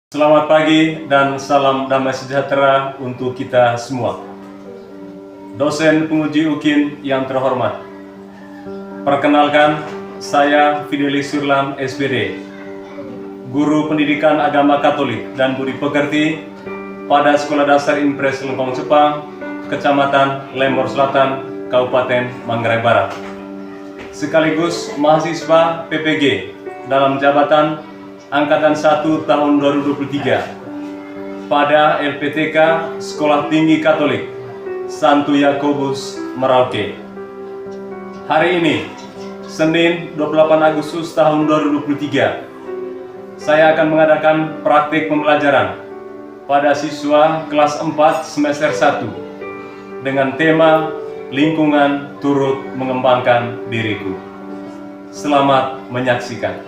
Selamat pagi dan salam damai sejahtera untuk kita semua. Dosen penguji UKIN yang terhormat, perkenalkan, saya Fidelis Surlam SPD, Guru Pendidikan Agama Katolik dan Budi Pekerti pada Sekolah Dasar Impres Lempong Sepang, Kecamatan Lembor Selatan, Kabupaten Manggarai Barat, sekaligus mahasiswa PPG dalam jabatan Angkatan 1 tahun 2023 pada LPTK Sekolah Tinggi Katolik Santo Yakobus Merauke. Hari ini, Senin 28 Agustus tahun 2023, saya akan mengadakan praktik pembelajaran pada siswa kelas 4 semester 1 dengan tema lingkungan turut mengembangkan diriku. Selamat menyaksikan.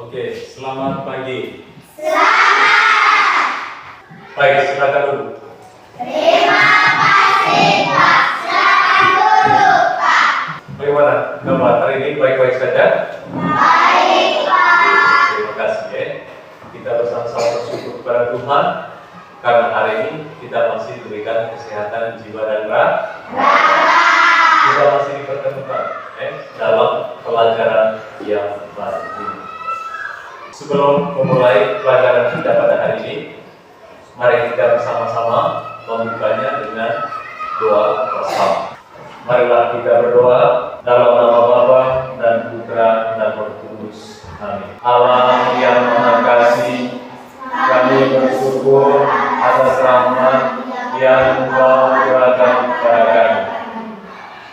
Oke, selamat pagi. Selamat. Baik, silakan duduk. Terima kasih, Pak. Silakan duduk, Pak. Bagaimana kabar hari ini? Baik-baik saja? Baik, Pak. Terima kasih ya. Kita bersama-sama bersyukur kepada Tuhan karena hari ini kita masih diberikan kesehatan jiwa dan raga. Kita masih dipertemukan dalam pelajaran yang baru ini. Sebelum memulai pelajaran kita pada hari ini, mari kita bersama-sama membukanya dengan doa bersama. Marilah kita berdoa dalam nama Bapa dan Putra dan Roh Kudus. Amin. Allah yang Maha Kasih, kami bersyukur atas rahmat yang Engkau curahkan kepada kami.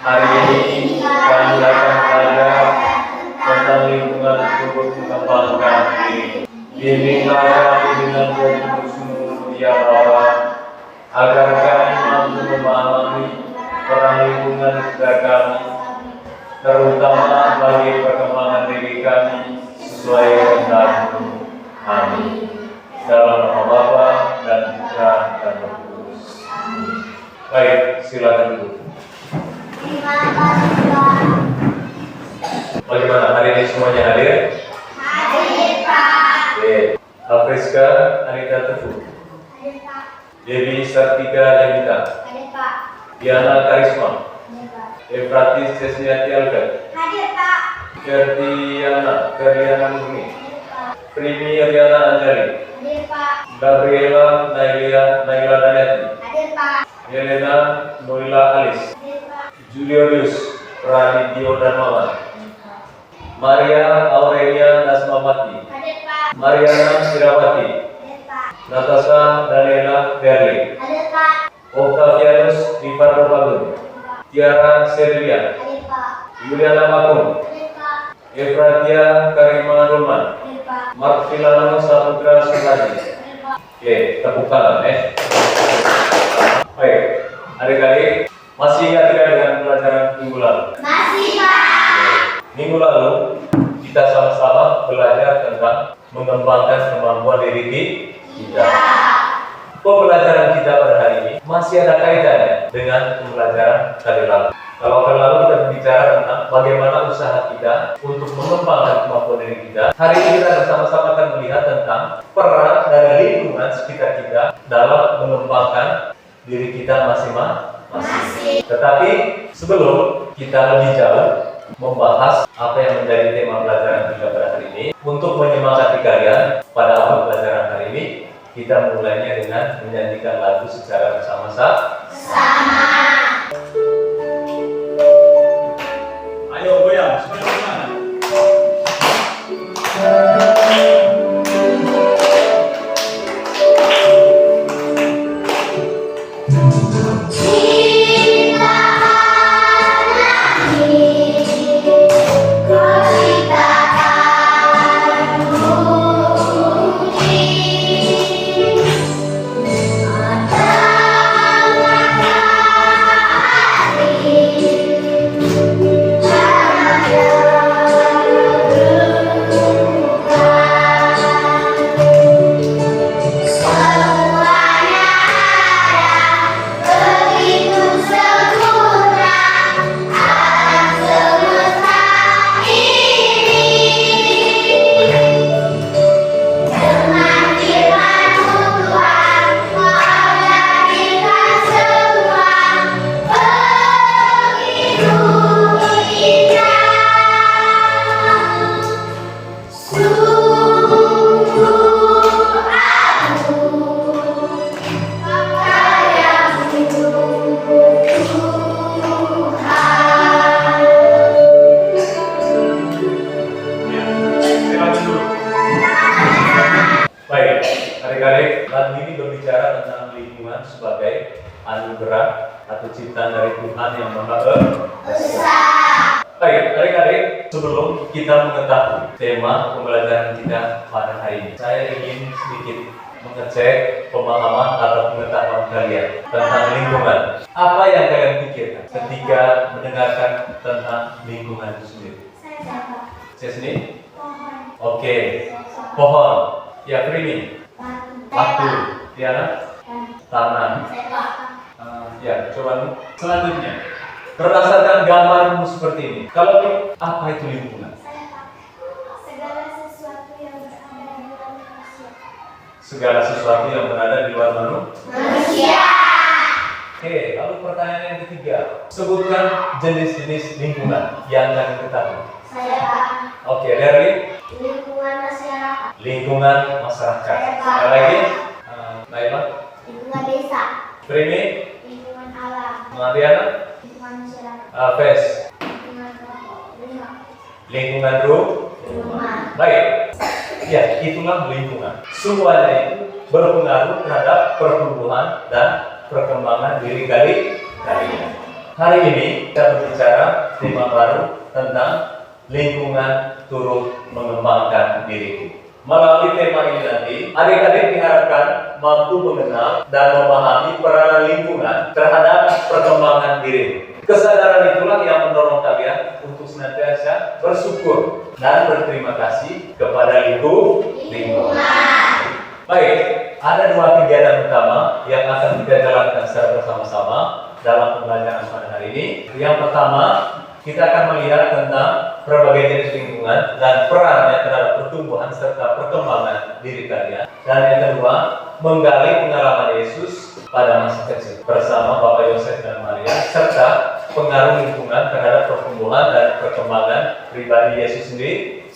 Hari ini kami akan belajar tentang lingkungan turut mengembangkan diri. Bimbinglah kami dengan Roh Kudus-Mu ya Bapa, agar kami mampu memahami peran lingkungan kepada kami, terutama bagi perkembangan diri kami sesuai kehendak-Mu. Amin. Dalam nama Bapa dan Putra dan Roh Kudus. Amin. Baik, silakan dulu. Terima kasih, Pak. Bagaimana hari ini semuanya hadir? Hadir, Pak. Oke. Alfreska Anita Tefu, Hadir, Pak. Dewi Sartika Levita, Hadir, Pak. Diana Karisma, Hadir, Pak. Efratis Cesniati Albert, Hadir, Pak. Ferdiana Murni, Hadir, Pak. Primi Ariana Anjali, Hadir, Pak. Gabriela Naila Daneti, Hadir, Pak. Helena Noila Alis, Hadir, Pak. Julius Radityo Darmawan, Maria Aurelia Nasmawati, Hadir, Pak. Mariana Sirawati, Hadir, Pak. Natasha Daniela Berli, Hadir, Pak. Octavianus Dipardo Bagun, Tiara Serlia, Hadir, Pak. Juliana Makung, Hadir, Pak. Efratia Karima Roman, Hadir, Pak. Martilano Saputra Sundari. Hadir, Pak. Oke, tepuk tangan Baik, adik-adik masih ingat tidak dengan pelajaran minggu lalu? Masih, Pak. Minggu lalu kita sama-sama belajar tentang mengembangkan kemampuan diri kita. Pembelajaran kita pada hari ini masih ada kaitannya dengan pembelajaran kali lalu. Kalau kali lalu kita berbicara tentang bagaimana usaha kita untuk mengembangkan kemampuan diri kita, hari ini kita bersama-sama akan melihat tentang peran dari lingkungan sekitar kita dalam mengembangkan diri kita masing-masing. Tetapi sebelum kita lebih jauh membahas apa yang menjadi tema pelajaran kita pada hari ini, untuk menyemangati kalian pada awal pelajaran hari ini, kita mulainya dengan menyanyikan lagu secara bersama-sama. Ayo goyang, semuanya. anugerah atau ciptaan dari Tuhan yang Maha Esa. Besar. Baik, adik-adik, sebelum kita mengetahui tema pembelajaran kita pada hari ini, saya ingin sedikit mengecek pemahaman atau pengetahuan kalian tentang lingkungan. Apa yang kalian pikirkan ketika mendengarkan tentang lingkungan itu sendiri? Saya sendiri? Pohon. Oke, pohon. Ya, Prini. Batu. Tiana? Tanah. Ya, coba selanjutnya. Berdasarkan gambarmu seperti ini. Kalau apa itu lingkungan? Segala sesuatu yang berada di luar manusia. Segala sesuatu yang berada di luar Manusia. Oke, lalu pertanyaan yang ketiga. Sebutkan jenis-jenis lingkungan yang kalian ketahui. Saya Pak. Oke, dari Lingkungan masyarakat. lingkungan masyarakat. Saya, Pak. Sekali lagi, Naila, Lingkungan desa. Prini, Lingkungan alam. Mariana, Lingkungan masyarakat. Alves, Lingkungan rumah. lingkungan Rumah. Baik, ya itulah lingkungan. Semuanya itu berpengaruh terhadap pertumbuhan dan perkembangan diri kalian. Hari ini kita berbicara tema baru tentang lingkungan turut mengembangkan diriku. Melalui tema ini nanti, adik-adik diharapkan mampu mengenal dan memahami peranan lingkungan terhadap perkembangan diri. Kesadaran itulah yang mendorong kalian untuk senantiasa bersyukur dan berterima kasih kepada lingkungan. Baik, ada dua kegiatan utama yang akan kita jalankan secara bersama-sama dalam pembelajaran pada hari ini. Yang pertama, kita akan melihat tentang berbagai jenis lingkungan dan perannya terhadap pertumbuhan serta perkembangan diri kalian. Dan yang kedua, menggali pengalaman Yesus pada masa kecil bersama Bapak Yosef dan Maria serta pengaruh lingkungan terhadap pertumbuhan dan perkembangan pribadi Yesus sendiri.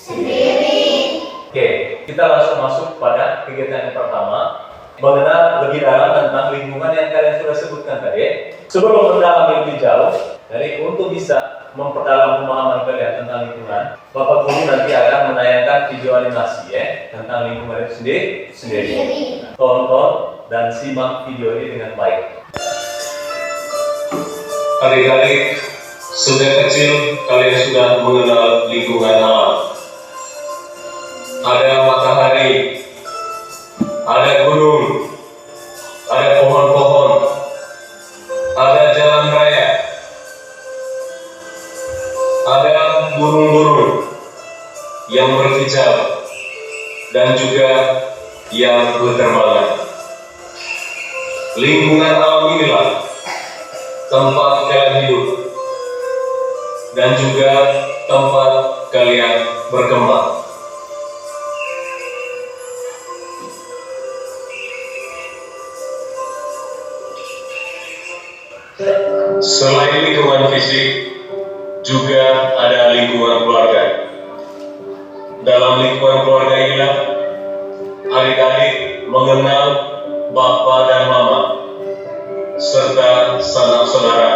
Oke, kita langsung masuk pada kegiatan yang pertama, mengenal lebih dalam tentang lingkungan yang kalian sudah sebutkan tadi. Sebelum mendalami lebih jauh, jadi untuk bisa memperdalam pemahaman kalian tentang lingkungan, Bapak Guru nanti akan menayangkan video animasi tentang lingkungan itu sendiri. Tonton dan simak video ini dengan baik. Adik-adik, sejak kecil kalian sudah mengenal lingkungan alam. Ada matahari, ada gunung, ada pohon-pohon, ada jalan raya, ada burung-burung yang berkicau dan juga yang berterbangan. Lingkungan alam inilah tempat kalian hidup dan juga tempat kalian berkembang. Selain lingkungan fisik, juga ada lingkungan keluarga. Dalam lingkungan keluarga inilah adik-adik mengenal Bapa dan Mama serta sanak saudara.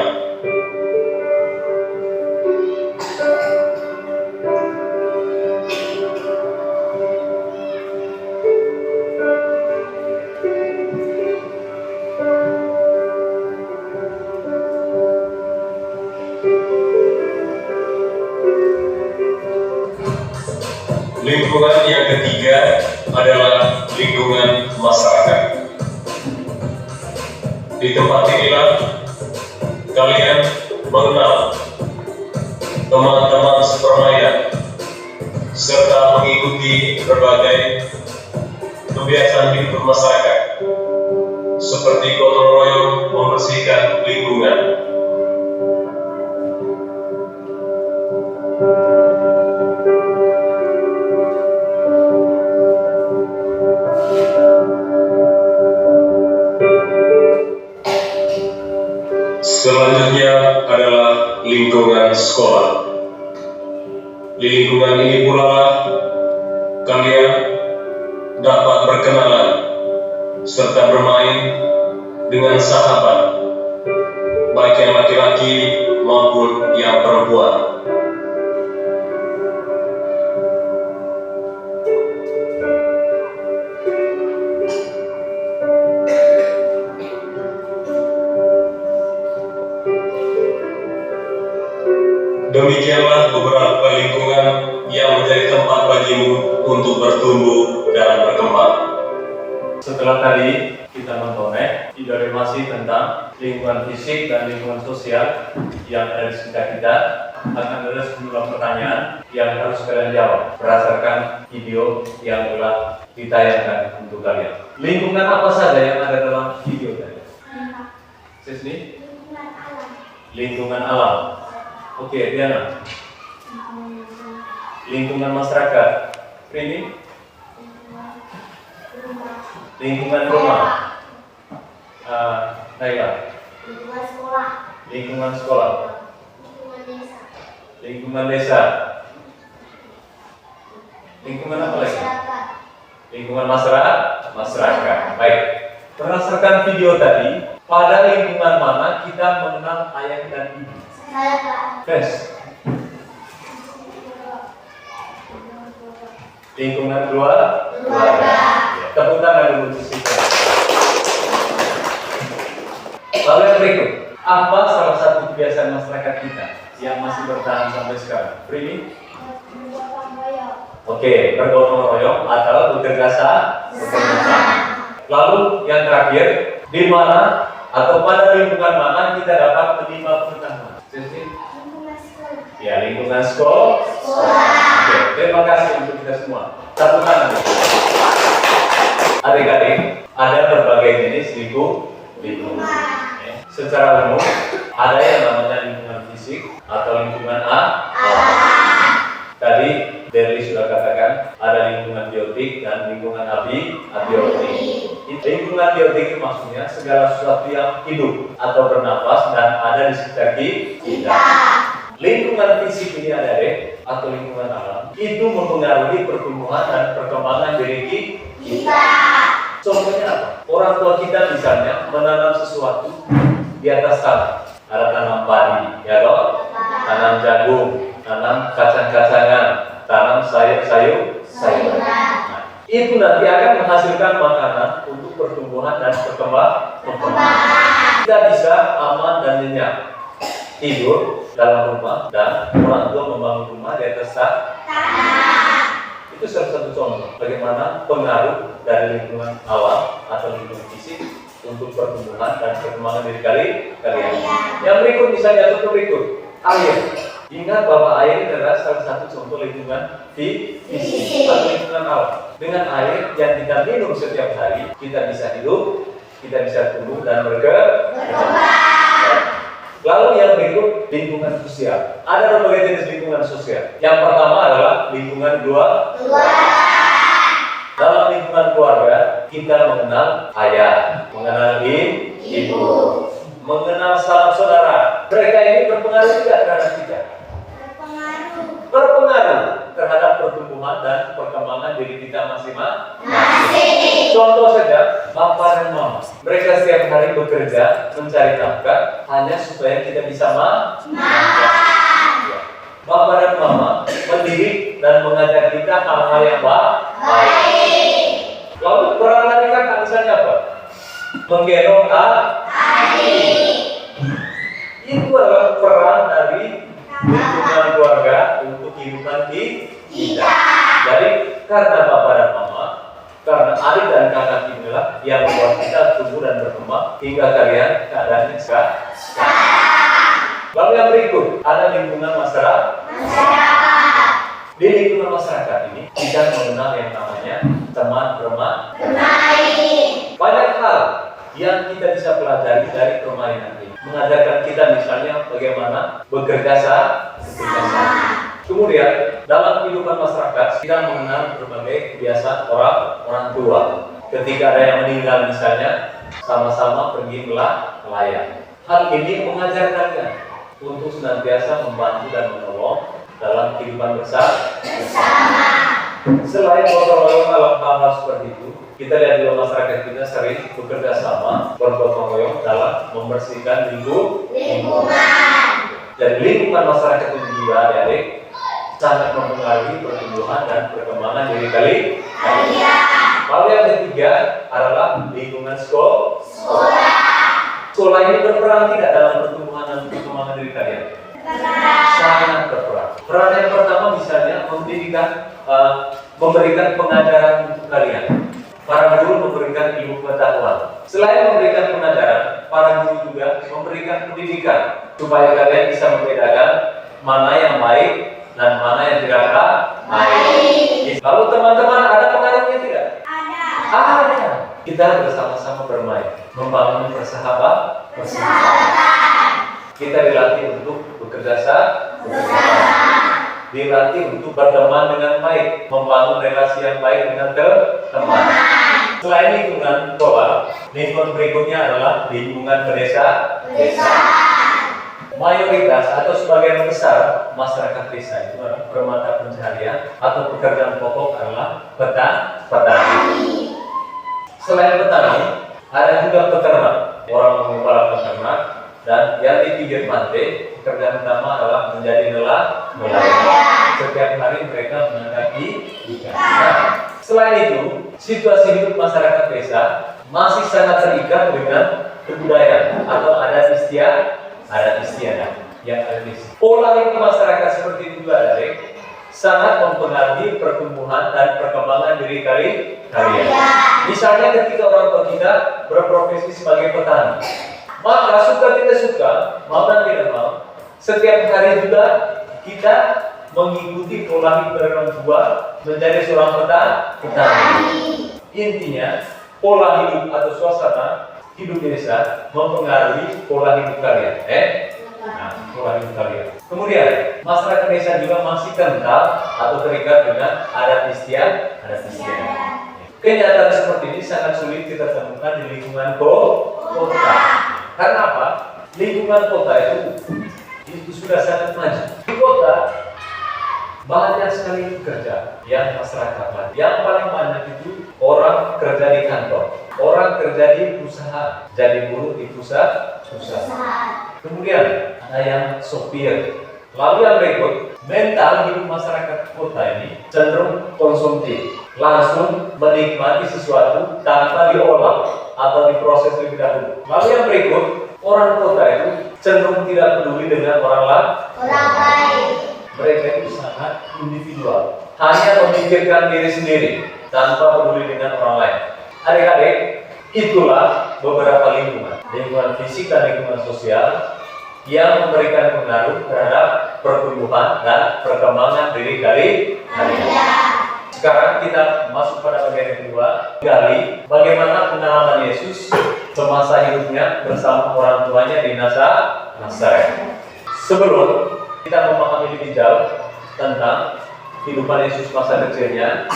Lingkungan yang ketiga adalah lingkungan masyarakat. Di tempat inilah kalian mengenal teman-teman sepermainan serta mengikuti berbagai kebiasaan hidup masyarakat seperti gotong royong membersihkan lingkungan. Selanjutnya adalah lingkungan sekolah. Di lingkungan ini pula kalian dapat berkenalan serta bermain dengan sahabat, baik yang laki-laki maupun yang perempuan. Demikianlah beberapa lingkungan yang menjadi tempat bagimu untuk bertumbuh dan berkembang. Setelah tadi kita menonton informasi tentang lingkungan fisik dan lingkungan sosial yang ada di sekitar kita, akan ada sejumlah pertanyaan yang harus kalian jawab berdasarkan video yang telah ditayangkan untuk kalian. Lingkungan apa saja yang ada dalam video tadi? Sisni? Lingkungan alam. Lingkungan alam. Oke, Diana. Lingkungan masyarakat. Ini? Lingkungan rumah. Naila. Lingkungan sekolah. Lingkungan sekolah. Lingkungan desa. Lingkungan desa. Lingkungan apa lagi? Masyarakat. Lingkungan masyarakat. Baik. Berdasarkan video tadi, pada lingkungan mana kita mengenal ayah dan ibu? Masyarakat. Tes. Lingkungan keluarga. Ya, tepuk tangan dulu di situ. Lalu yang berikut, apa salah satu kebiasaan masyarakat kita yang masih bertahan sampai sekarang? Primi? Bergotong royong. Oke, bergotong royong atau bekerja sama. Lalu yang terakhir, di mana atau pada lingkungan mana kita dapat menerima pengetahuan? Lingkungan sekolah. Ya, lingkungan sekolah. Oke, terima kasih untuk kita semua. Tepuk tangan. Adik-adik, ada berbagai jenis lingkungan. Ya. Secara umum, ada yang namanya lingkungan fisik atau lingkungan alam. Tadi Derli sudah katakan ada lingkungan biotik dan lingkungan abiotik. Lingkungan biotik itu maksudnya segala sesuatu yang hidup atau bernapas dan ada di sekitar kita. Lingkungan fisik ini ada atau lingkungan alam itu mempengaruhi pertumbuhan dan perkembangan diri kita. Contohnya apa? Orang tua kita misalnya menanam sesuatu di atas tanah. Ada tanam padi, ya toh? Tanam jagung, tanam kacang-kacangan, tanam sayur-sayuran. Nah, itu nanti akan menghasilkan makanan untuk pertumbuhan dan perkembangan. Kita bisa aman dan nyenyak tidur dalam rumah dan orang tua membangun rumah di atas tanah. Itu salah satu contoh bagaimana pengaruh dari lingkungan alam atau lingkungan fisik untuk pertumbuhan dan perkembangan diri kalian. Yang berikut misalnya contoh berikut, air. Ingat bahwa air adalah salah satu contoh lingkungan fisik atau lingkungan alam. Dengan air yang kita minum setiap hari, kita bisa hidup, kita bisa tumbuh dan berkembang. Lalu yang berikut, lingkungan sosial. Ada berbagai jenis lingkungan sosial. Yang pertama adalah lingkungan keluarga. Dalam lingkungan keluarga, kita mengenal ayah, mengenal ibu, mengenal sanak saudara. Mereka ini berpengaruh juga terhadap kita. Berpengaruh terhadap pertumbuhan dan perkembangan diri kita masing-masing. Contoh saja, Bapak dan Mama. Mereka setiap hari bekerja mencari nafkah hanya supaya kita bisa makan. Bapak dan Mama mendidik dan mengajar kita hal-hal yang baik. Lalu peran dari kakak misalnya apa? Menggendong adik. Itu adalah peran dari lingkungan keluarga untuk kehidupan kita. Jadi karena Bapak dan Mama, karena adik dan kakak inilah yang membuat kita tumbuh dan berkembang hingga kalian keadaannya sekarang. Lalu yang berikut, ada lingkungan masyarakat. Di lingkungan masyarakat ini kita mengenal yang namanya teman bermain. Banyak hal yang kita bisa pelajari dari permainan ini. Mengajarkan kita misalnya bagaimana bekerja sama. Kemudian dalam kehidupan masyarakat kita mengenal berbagai kebiasaan orang tua. Ketika ada yang meninggal misalnya, sama-sama pergi melayat. Hal ini mengajarkannya untuk senantiasa membantu dan menolong dalam kehidupan bersama. Selain gotong royong dalam hal-hal seperti itu, kita lihat juga masyarakat kita sering bekerja sama, bergotong royong dalam membersihkan lingkungan. Dan lingkungan masyarakat itu juga, adik-adik, sangat mempengaruhi pertumbuhan dan perkembangan diri kalian. Lalu yang ketiga adalah lingkungan sekolah. Sekolah ini berperan tidak dalam pertumbuhan dan perkembangan diri kalian? Sangat Peran yang pertama misalnya memberikan pengajaran untuk kalian. Para guru memberikan ilmu pengetahuan. Selain memberikan pengajaran, para guru juga memberikan pendidikan supaya kalian bisa membedakan mana yang baik dan mana yang tidak baik. Lalu teman-teman, ada pengaruhnya tidak? Ada. Kita bersama-sama bermain, membangun persahabatan. Kita dilatih untuk bekerja sama, dilatih untuk berteman dengan baik, membangun relasi yang baik dengan teman. Selain lingkungan sekolah, lingkungan berikutnya adalah lingkungan pedesaan. Mayoritas atau sebagian besar masyarakat desa itu adalah bermata pencaharian atau pekerjaan pokok adalah petani. Selain petani, ada juga peternak, orang mengembalakan ternak, dan yang di pinggir pantai pekerjaan utama adalah menjadi nelayan. Setiap hari mereka menangkap ikan. Nah, selain itu, situasi hidup masyarakat desa masih sangat terikat dengan kebudayaan atau adat istiadat yang ada di sini. Pola hidup masyarakat seperti itu juga ada, sangat mempengaruhi pertumbuhan dan perkembangan diri kalian. Misalnya ketika orang tua kita berprofesi sebagai petani, maka suka tidak suka, mau dan tidak mau, setiap hari juga kita mengikuti pola hidup dari orang tua menjadi seorang petani. Intinya, pola hidup atau suasana hidup desa mempengaruhi pola hidup kalian. Pola hidup kalian. Kemudian, masyarakat desa juga masih kental atau terikat dengan adat istiadat. Kenyataan seperti ini sangat sulit kita temukan di lingkungan kota. Karena apa? Lingkungan kota itu sudah sangat maju. Di kota banyak sekali kerja yang masyarakat lain. Yang paling banyak itu orang kerja di kantor, orang kerja di perusahaan, jadi buruh di perusahaan. Kemudian ada yang sopir. Lalu yang berikut, mental hidup masyarakat kota ini cenderung konsumtif, langsung menikmati sesuatu tanpa diolah atau diproses lebih dahulu. Lalu yang berikut, orang kota itu cenderung tidak peduli dengan orang lain. Mereka itu sangat individual, hanya memikirkan diri sendiri tanpa peduli dengan orang lain. Adik-adik, itulah beberapa lingkungan fisik dan lingkungan sosial yang memberikan pengaruh terhadap pertumbuhan dan perkembangan diri kalian. Sekarang kita masuk pada bagian yang kedua, gali bagaimana pengalaman Yesus semasa hidupnya bersama orang tuanya di Nazaret. Sebelum kita memahami lebih jauh tentang kehidupan Yesus masa kecilnya,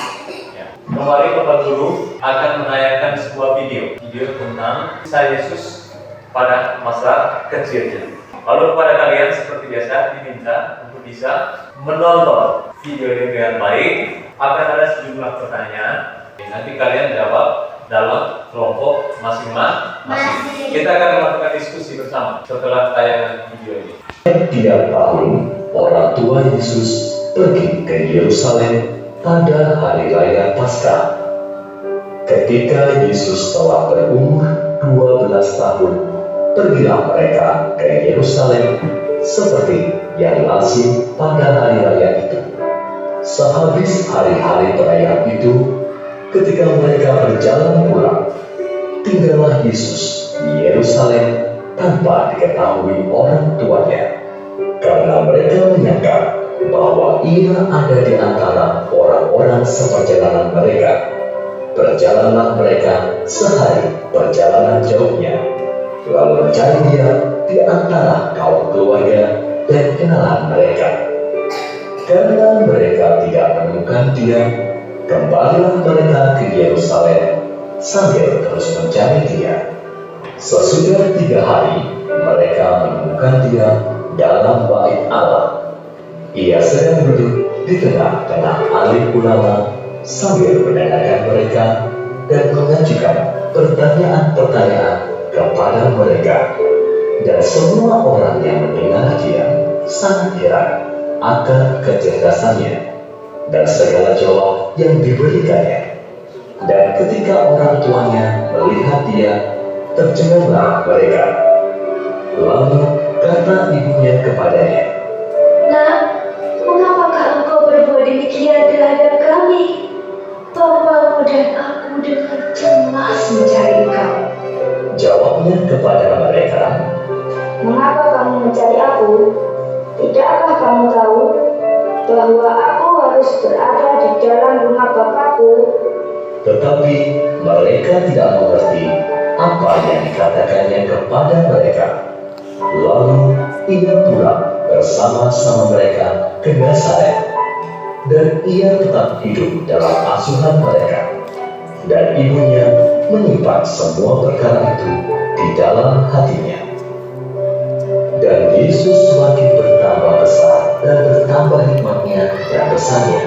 kembali Bapak Guru akan menayangkan sebuah video tentang kisah Yesus pada masa kecilnya. Lalu kepada kalian seperti biasa diminta untuk bisa menonton video ini dengan baik. Akan ada sejumlah pertanyaan. Nanti kalian jawab dalam kelompok masing-masing. Kita akan melakukan diskusi bersama setelah tayangan video ini. Tiap tahun, orang tua Yesus pergi ke Yerusalem pada hari raya Paskah. Ketika Yesus telah berumur 12 tahun, pergilah mereka ke Yerusalem seperti yang lazim pada hari raya itu. Sehabis hari-hari perayaan itu, ketika mereka berjalan pulang, tinggallah Yesus di Yerusalem tanpa diketahui orang tuanya, karena mereka menyangka bahwa ia ada di antara orang-orang seperjalanan mereka. Berjalanlah mereka sehari perjalanan jauhnya, lalu mencari dia di antara kaum keluarga dan kenalan mereka. Karena mereka tidak menemukan dia, kembalilah mereka ke Yerusalem sambil terus mencari dia. Sesudah 3 hari, mereka menemukan dia dalam bait Allah. Ia sedang duduk di tengah-tengah alim ulama sambil mendengarkan mereka dan mengajukan pertanyaan-pertanyaan kepada mereka. Dan semua orang yang mendengar dia sangat heran akan kecerdasannya dan segala jawab yang diberikannya. Dan ketika orang tuanya melihat dia, tercenganglah mereka. Lalu kata ibunya kepadanya, Nah, mengapa tidakkah kamu tahu bahwa aku harus berada di dalam rumah Bapakku? Tetapi mereka tidak mengerti apa yang dikatakannya kepada mereka. Lalu ia pulang bersama-sama mereka ke Nazaret, dan ia tetap hidup dalam asuhan mereka. Dan ibunya menyimpan semua perkara itu di dalam hatinya. Dan Yesus semakin bertambah besar dan bertambah hikmatnya dan besarnya,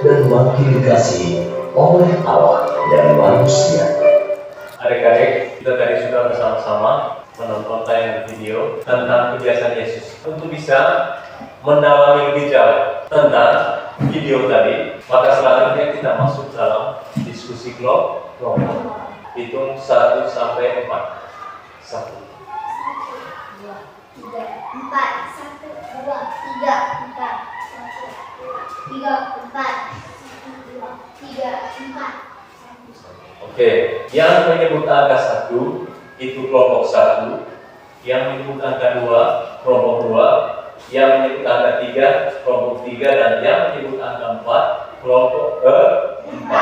dan makin dikasihi oleh Allah dan manusia. Adik-adik, kita tadi sudah bersama-sama menonton tayangan video tentang kebiasaan Yesus. Untuk bisa mendalami lebih jauh tentang video tadi, maka selanjutnya kita masuk dalam diskusi kelompok. Hitung 1 sampai 4. 1, 2, 3, 4. 1, 2, 3, 4. 1, 2, 3, 4. Oke, yang menyebut angka 1 itu kelompok 1, yang menyebut angka 2 kelompok 2, yang menyebut angka 3 kelompok 3, dan yang menyebut angka 4 kelompok ke-4.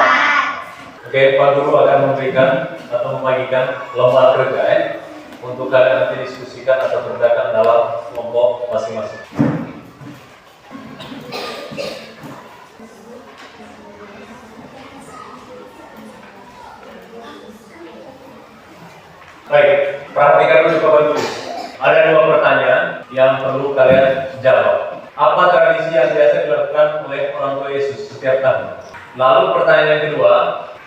Oke, Pak Guru akan memberikan atau membagikan lembar kerja untuk kalian nanti diskusikan atau kerjakan dalam kelompok masing-masing. Baik, perhatikan dulu Bapak Guru. Ada 2 pertanyaan yang perlu kalian jawab. Apa tradisi yang biasa dilakukan oleh orang tua Yesus setiap tahun? Lalu pertanyaan yang kedua,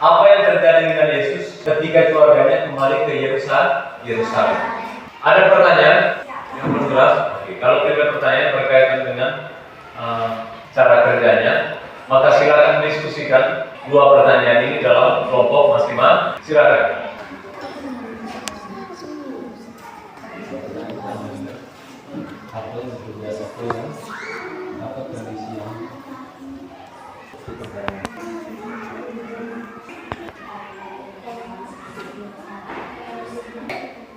apa yang terjadi dengan Yesus ketika keluarganya kembali ke Yerusalem? Ada pertanyaan yang belum jelas? Oke, kalau tidak ada pertanyaan berkaitan dengan cara kerjanya, maka silakan diskusikan 2 pertanyaan ini dalam kelompok masing-masing. Silakan. Apa yang dibiasakan, apa tradisi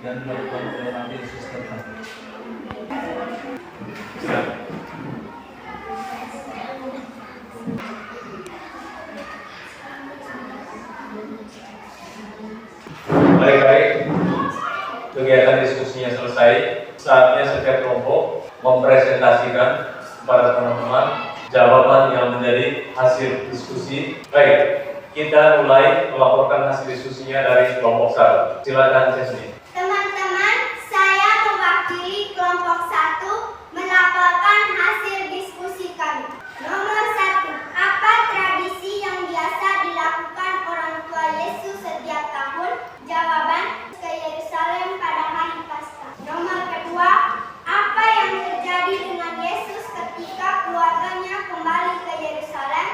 yang dilakukan oleh Nabi Yesus tertentu. Baik-baik, kegiatan diskusinya selesai. Saatnya setiap kelompok mempresentasikan kepada teman-teman jawaban yang menjadi hasil diskusi. Baik, kita mulai melaporkan hasil diskusinya dari kelompok 1. Silakan Cesni. Teman-teman, saya mewakili kelompok 1 melaporkan hasil diskusi kami. Nomor 1, apa tradisi yang biasa dilakukan orang tua Yesus setiap tahun? Jawaban, ke Yerusalem pada hari Paskah. Nomor kedua, apa yang terjadi dengan Yesus ketika keluarganya kembali ke Yerusalem?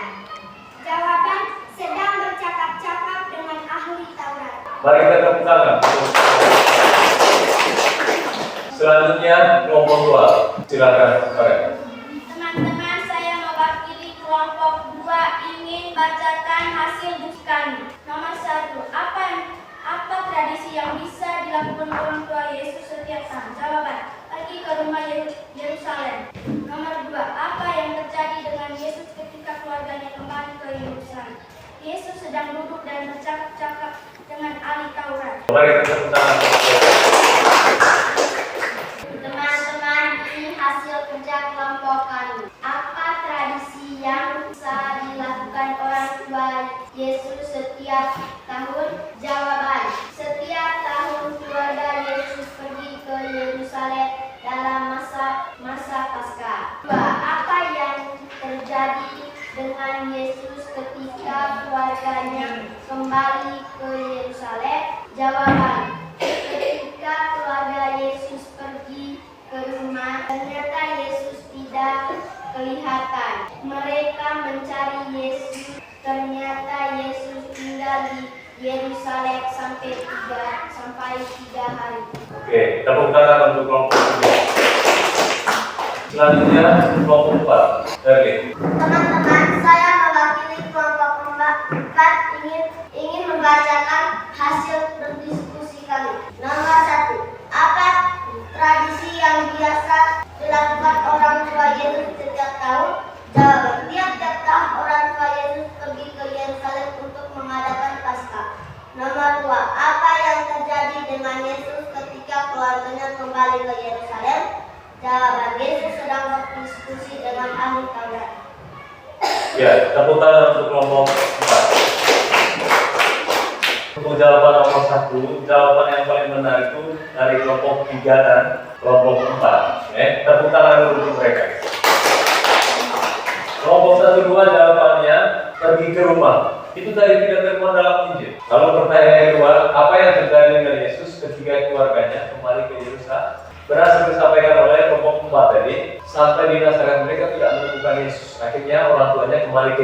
Jawaban, sedang bercakap-cakap dengan ahli Taurat. Mari kita tepuk tangan. Selanjutnya kelompok 2. Silakan Karen. Teman-teman, saya mewakili kelompok 2 ingin bacakan hasil diskusi kami. Nomor 1, apa tradisi yang bisa dilakukan orang tua Yesus setiap tahun? Jawaban, pergi ke rumah Yerusalem. Nomor 2, apa yang terjadi dengan Yesus ketika keluarganya kembali ke Yerusalem? Yesus sedang duduk dan bercakap-cakap dengan ahli Taurat. Mari kita tepuk tangan. Teman-teman, ini hasil kerja kelompok kami. Apa tradisi yang bisa dilakukan orang tua Yesus setiap tahun? Jawaban, setiap tahun keluarga Yesus pergi ke Yerusalem dalam masa Paskah. 2. Apa yang terjadi dengan Yesus ketika keluarganya kembali ke Yerusalem? Jawaban, ketika keluarga Yesus pergi ke rumah, ternyata Yesus tidak kelihatan. Mereka mencari Yesus, ternyata Yesus tinggal di Yerusalem sampai 3 hari. Oke, tepuk tangan untuk kelompok 3. Selanjutnya kelompok 4. Oke. Teman-teman, saya mewakili kelompok 4 ingin membacakan hasil berdiskusi kami. Nomor 1, apa tradisi yang biasa dilakukan Yerusalem. Jawaban Yesus sedang berdiskusi dengan ahli Taurat. Ya, tepuk tangan untuk kelompok 4. Untuk jawaban nomor 1, jawaban yang paling benar itu dari kelompok 3 dan kelompok 4. Tepuk tangan untuk mereka. Kelompok 1, 2 jawabannya pergi ke rumah. Itu tadi tidak termuat dalam Injil. Lalu pertanyaan yang kedua, apa yang terjadi dengan Yesus ketika keluarganya kembali ke Yerusalem? Berhasil disampaikan oleh kelompok 4 tadi, sampai di Nazaret mereka tidak menemukan Yesus. Akhirnya orang tuanya kembali ke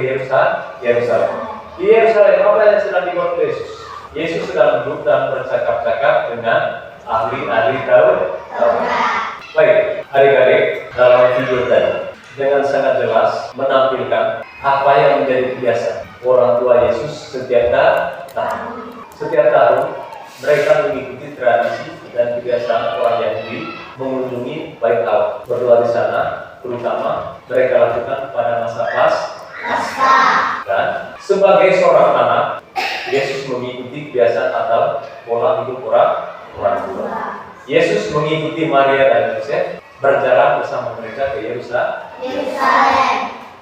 Yerusalem. Di Yerusalem apa yang sedang dibuat Yesus? Yesus sedang duduk dan bercakap-cakap dengan ahli-ahli Taurat. Baik, adik-adik, dalam video tadi dengan sangat jelas menampilkan apa yang menjadi kebiasaan orang tua Yesus setiap tahun. Setiap tahun mereka mengikuti tradisi dan kebiasaan orang Yahudi mengunjungi Bait Allah, berdoa di sana, terutama mereka lakukan pada masa Paskah. Dan sebagai seorang anak, Yesus mengikuti kebiasaan atau pola hidup orang tua. Yesus mengikuti Maria dan Yosef berjalan bersama mereka ke Yerusalem.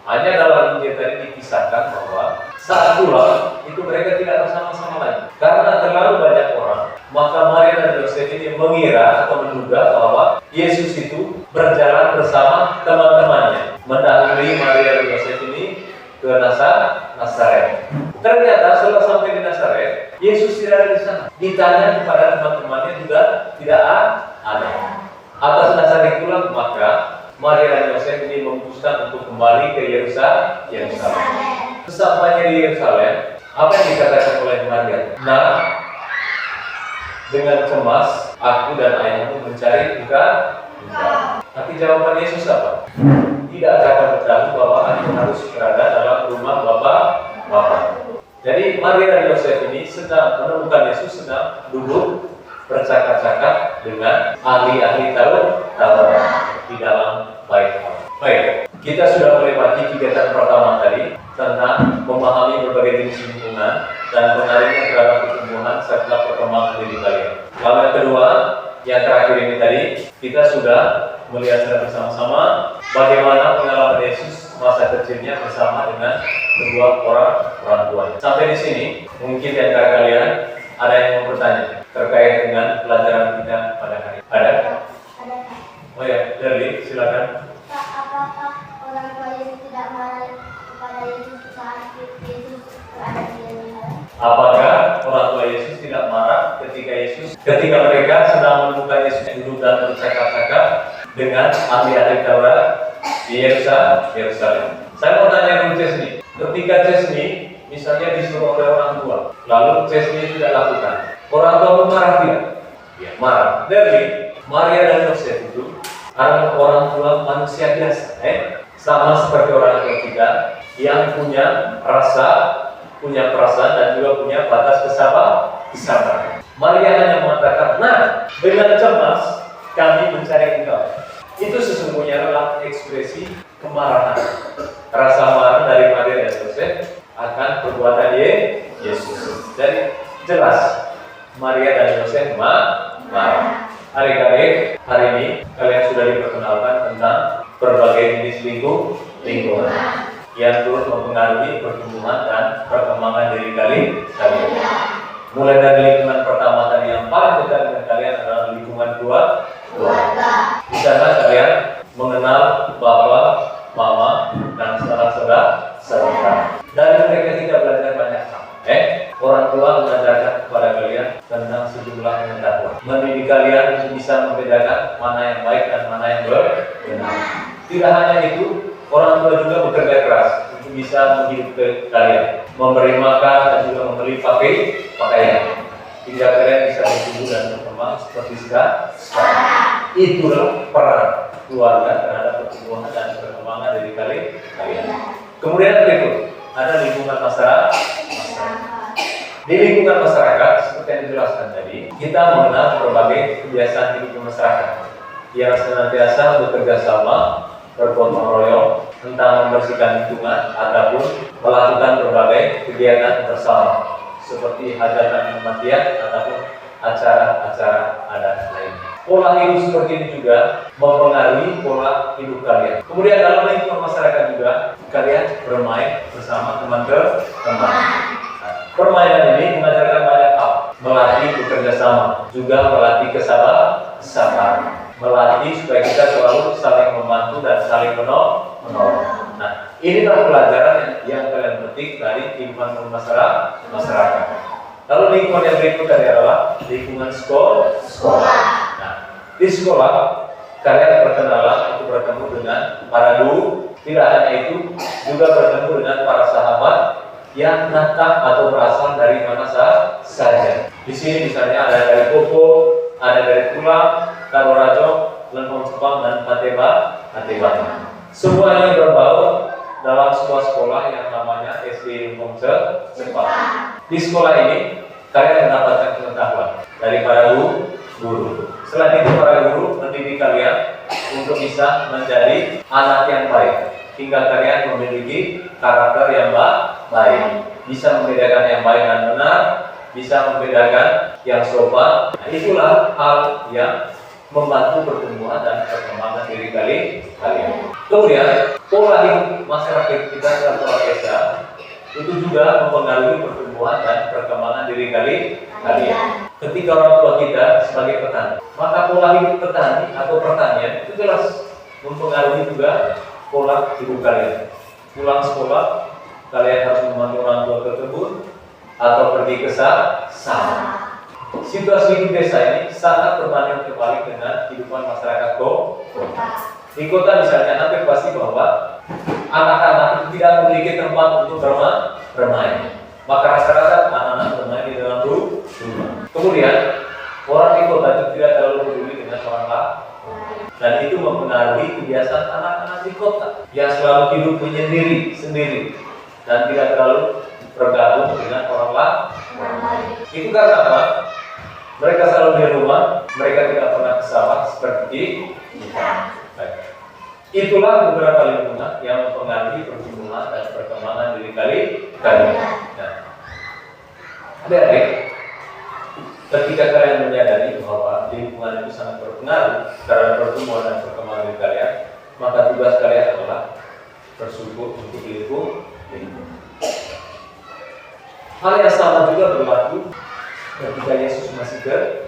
Hanya dalam Injil tadi dikisahkan bahwa saat pulang itu mereka tidak bersama-sama lagi karena terlalu banyak orang. Maka Maria dan Yosef ini mengira atau menduga bahwa Yesus itu berjalan bersama teman-temannya, mendahului Maria dan Yosef ini ke Nazaret. Ternyata setelah sampai di Nazaret, Yesus tidak ada di sana. Ditanya kepada teman-temannya juga tidak ada. Atas dasar itulah maka Maria dan Yosef ini memutuskan untuk kembali ke Yerusalem. Sesampainya di Yerusalem, apa yang dikatakan oleh Maria? Nah, dengan cemas aku dan ayahmu mencari engkau. Tapi jawaban Yesus apa? Tidak akan tahu bahwa aku harus berada dalam rumah Bapa. Jadi Maria dan Yosef ini sedang menemukan Yesus sedang duduk bercakap-cakap dengan ahli-ahli Taurat di dalam Bait Allah. Baik, kita sudah melewati kegiatan pertama tadi tentang memahami berbagai jenis lingkungan dan pengaruhnya terhadap pertumbuhan serta perkembangan diri kalian. Lalu yang kedua, yang terakhir ini tadi kita sudah melihat secara bersama-sama bagaimana pengalaman Yesus masa kecilnya bersama dengan kedua orang tuanya. Sampai di sini, mungkin di antara kalian ada yang mau bertanya terkait dengan pelajaran kita pada hari ini. Ada? Oh ya, Derli, silakan. Pak, apakah orang tua Yesus tidak marah kepada Yesus saat Yesus berada di Yerusalem? Apakah orang tua Yesus tidak marah ketika mereka sedang menemukan Yesus duduk dan bercakap-cakap dengan ahli-ahli Taurat di Yerusalem? Saya mau tanya dulu Cesni, ketika Cesni misalnya disuruh oleh orang tua, lalu Cesni tidak lakukan, orang tua marah tidak? Ya, marah. Dari Maria dan Yosef itu adalah orang tua manusia biasa, sama seperti orang tua kita yang punya rasa, punya perasaan dan juga punya batas kesabaran. Maria hanya mengatakan, nah, dengan cemas kami mencari engkau. Itu sesungguhnya adalah ekspresi kemarahan, rasa marah dari Maria dan Yosef akan perbuatan Yesus. Jadi jelas Maria dan Yosef marah. Adik-adik, hari ini kalian sudah diperkenalkan tentang berbagai jenis lingkungan yang turut mempengaruhi pertumbuhan dan perkembangan diri kalian. Mulai dari lingkungan pertama tadi yang paling dekat dengan kalian adalah lingkungan keluarga. Di sana kalian mengenal bapak, mama, dan saudara. Dari mereka kita belajar banyak hal. Orang tua mengajarkan kepada kalian tentang sejumlah pengetahuan, mendidik kalian untuk bisa membedakan mana yang baik dan mana yang benar. Tidak hanya itu, orang tua juga bekerja keras untuk bisa menghidupi kalian, memberi makan dan juga memberi pakaian, hingga kalian bisa bertumbuh dan berkembang seperti sekarang. Itulah peran keluarga terhadap pertumbuhan dan perkembangan diri kalian. Kemudian berikut ada lingkungan masyarakat. Di lingkungan masyarakat, seperti yang dijelaskan tadi, kita mengenal berbagai kebiasaan hidup masyarakat yang senantiasa bekerja sama, bergotong royong, tentang membersihkan lingkungan ataupun melakukan berbagai kegiatan bersama, seperti hajatan kematian ataupun acara-acara adat lainnya. pola hidup seperti ini juga mempengaruhi pola hidup kalian. Kemudian dalam lingkungan masyarakat juga kalian bermain bersama teman-teman. Permainan ini mengajarkan banyak hal, melatih bekerja sama, juga melatih kesabaran, melatih supaya kita selalu saling membantu dan saling menolong. Nah, inilah pelajaran yang kalian petik dari kehidupan masyarakat. Lalu lingkungan yang berikutnya adalah lingkungan sekolah. Nah, di sekolah kalian bertemu dengan para guru. Tidak hanya itu, juga bertemu dengan para sahabat yang datang atau berasal dari mana saja. Di sini misalnya ada dari Popo, ada dari Pulang, Karorajo, Lengkong Sepang, dan Pateba. Semuanya berbau dalam sebuah sekolah yang namanya SD Lengkong Sepang. Di sekolah ini kalian mendapatkan pengetahuan dari para guru. Selain itu para guru mendidik kalian untuk bisa menjadi anak yang baik, hingga kalian memiliki karakter yang baik, bisa membedakan yang baik dan benar, bisa membedakan yang sopan. Nah, itulah hal yang membantu pertumbuhan dan perkembangan diri kalian. Kemudian pola hidup masyarakat kita dalam pola desa itu juga mempengaruhi pertumbuhan dan perkembangan diri kalian. Ketika orang tua kita sebagai petani, maka pola hidup petani atau pertanian itu jelas mempengaruhi juga pola hidup kalian. Pulang sekolah, kalian harus membantu orang tua ke kebun atau pergi ke sawah. Situasi hidup desa ini sangat berbanding terbalik dengan kehidupan masyarakat kota. Di kota misalnya hampir pasti bahwa anak-anak itu tidak memiliki tempat untuk bermain. Maka rata-rata anak-anak bermain di dalam rumah. Kemudian orang di kota itu tidak terlalu peduli dengan orang lain. Dan itu mempengaruhi kebiasaan anak-anak di kota yang selalu hidup sendiri dan tidak terlalu bergabung dengan orang lain. Itu karena apa? Mereka selalu di rumah, mereka tidak pernah ke sawah seperti kita. Itulah beberapa lingkungan yang mempengaruhi pertumbuhan dan perkembangan diri kalian. Nah, adik-adik, ketika kalian menyadari bahwa lingkungan itu sangat berpengaruh terhadap pertumbuhan dan perkembangan diri kalian, maka tugas kalian adalah bersyukur untuk lingkungan. Hal yang sama juga berlaku ketika Yesus masih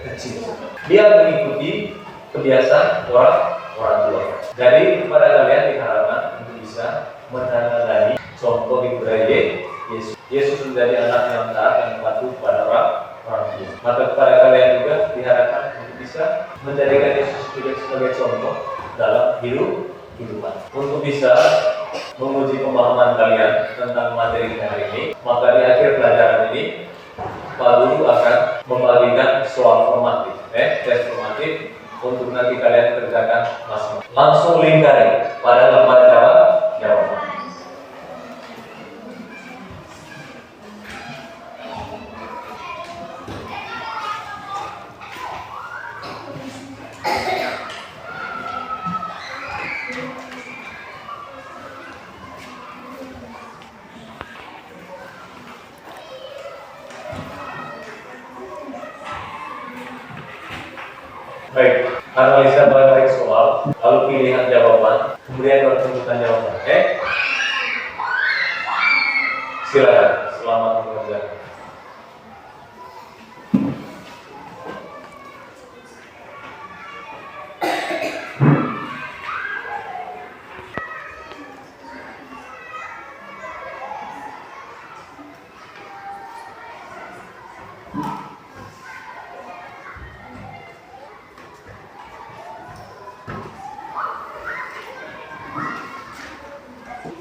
kecil. Dia mengikuti kebiasaan orang tua. Jadi kepada kalian diharapkan untuk bisa meneladani contoh hidup dari Yesus. Yesus menjadi anak yang taat dan patuh kepada orang tua. Maka kepada kalian juga diharapkan untuk bisa menjadikan Yesus sebagai contoh dalam hidupan. Untuk bisa menguji pemahaman kalian tentang materi hari ini, maka di akhir pelajaran ini Pak Guru akan membagikan soal formatif, tes formatif untuk nanti kalian kerjakan masing-masing. Langsung lingkari pada lembar jawaban. Baik, analisa baik soal, lalu pilihan jawaban, kemudian menentukan jawaban. Silakan, selamat mengerjakan.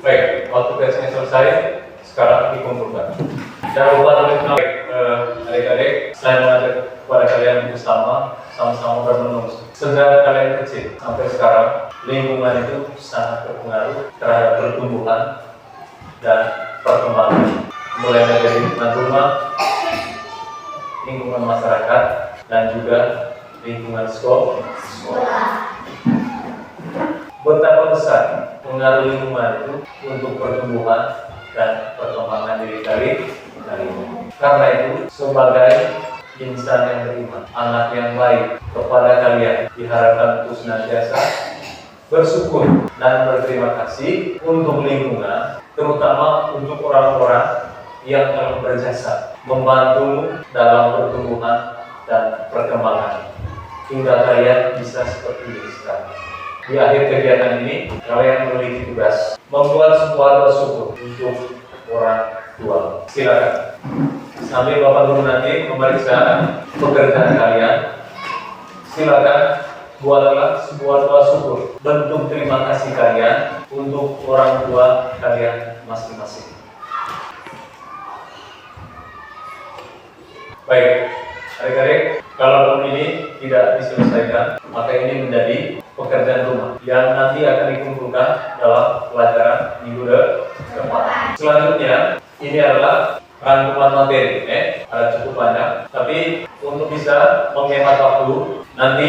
Baik, waktu tesnya selesai, sekarang dikumpulkan. Jangan lupa tulis nama adik-adik. Saya mengajak kepada kalian untuk sama-sama bermenung. Sejak kalian kecil sampai sekarang, lingkungan itu sangat berpengaruh terhadap pertumbuhan dan perkembangan. Mulai dari lingkungan rumah, lingkungan masyarakat, dan juga lingkungan sekolah. Betapa besar pengaruh lingkungan itu untuk pertumbuhan dan perkembangan diri kalian. Karena itu, sebagai insan yang beriman, anak yang baik kepada kalian diharapkan untuk senantiasa bersyukur dan berterima kasih untuk lingkungan, terutama untuk orang-orang yang telah berjasa membantu dalam pertumbuhan dan perkembangan hingga kalian bisa seperti ini sekarang. Di akhir kegiatan ini, kalian memiliki tugas membuat sebuah doa syukur untuk orang tua. Silakan. Sambil Bapak Guru nanti memeriksa pekerjaan kalian, silakan buatlah sebuah doa syukur bentuk terima kasih kalian untuk orang tua kalian masing-masing. Baik, adik-adik, kalau ini tidak diselesaikan, maka ini menjadi pekerjaan rumah yang nanti akan dikumpulkan dalam pelajaran minggu depan. Selanjutnya, ini adalah rangkuman materi, ada cukup banyak. Tapi untuk bisa menghemat waktu, nanti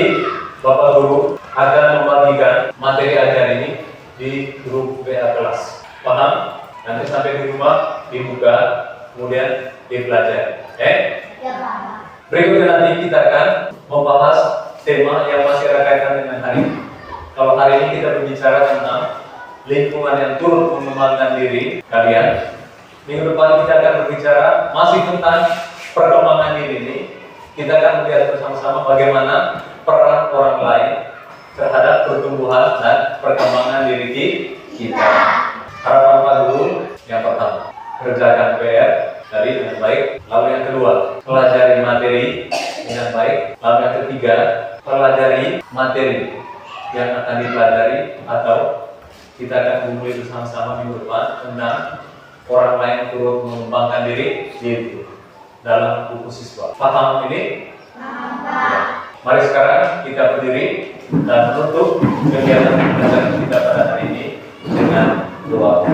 Bapak Guru akan membagikan materi ajar ini di grup WA kelas. Paham? Nanti sampai di rumah dibuka, kemudian dipelajari. Berikutnya nanti kita akan membahas tema yang masih ada kaitan dengan hari ini. Kalau hari ini kita berbicara tentang lingkungan yang turut mengembangkan diri kalian, minggu depan kita akan berbicara masih tentang perkembangan diri ini. Kita akan melihat bersama-sama bagaimana peran orang lain terhadap pertumbuhan dan perkembangan diri kita. Harapan Pak Guru yang pertama, kerjakan PR dari dengan baik. Lalu yang kedua, pelajari materi dengan baik. Lalu yang ketiga, pelajari materi yang akan dipelajari atau kita akan kumpul bersama-sama minggu depan tentang orang lain turut mengembangkan diri dalam buku siswa. Paham ini? Ya. Mari sekarang kita berdiri dan menutup kegiatan pelajaran kita pada hari ini dengan doa.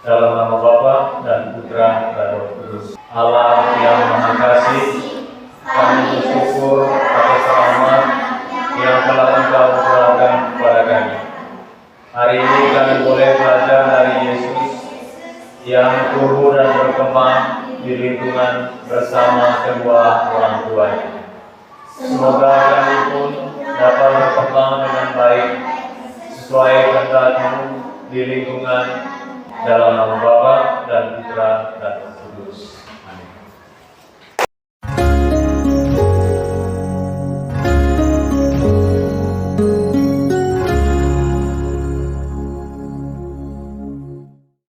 Dalam nama Bapa dan Putra dan Roh Kudus, Allah yang Maha Kasih, kami bersyukur atas rahmat yang telah Engkau curahkan kepada kami. Hari ini kami boleh belajar dari Yesus yang tumbuh dan berkembang di lingkungan bersama kedua orang tuanya. Semoga kami pun dapat berkembang dengan baik sesuai kehendak-Mu di lingkungan, dalam nama Bapa